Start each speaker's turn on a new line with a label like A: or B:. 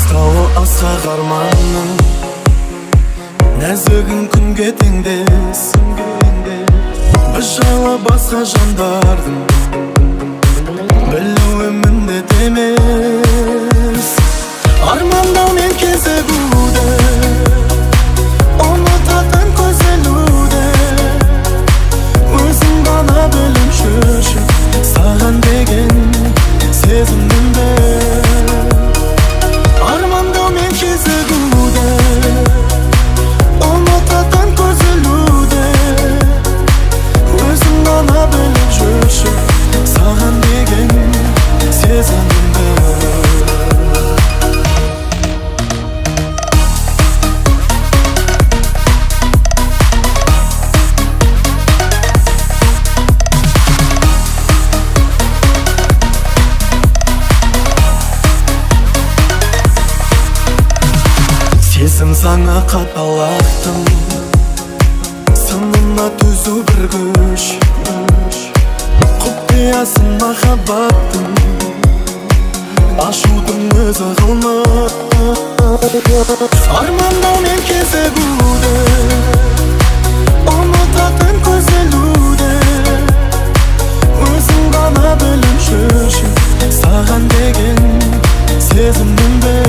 A: Қысқауы асқақ арманның нәзігін күнге теңдес. Біз жайлы басқа жандардың білуі міндет емес. Армандаумен кезігуді, ұмытатын көзелуді, өзің ғана білуші саған деген сезімімді. Армандаумен кезігуді, ұмытатын көзелуді, өзің ғана білуші саған деген сезімімді. Сезім заңа қаталақтым, сынына төзу бір күш. Құпиясын махаббаттың, ашудың өзі ғылмат. Армандаумен кезігуді, ұмытатын көзелуді, өзің ғана білуші саған деген сезімімді.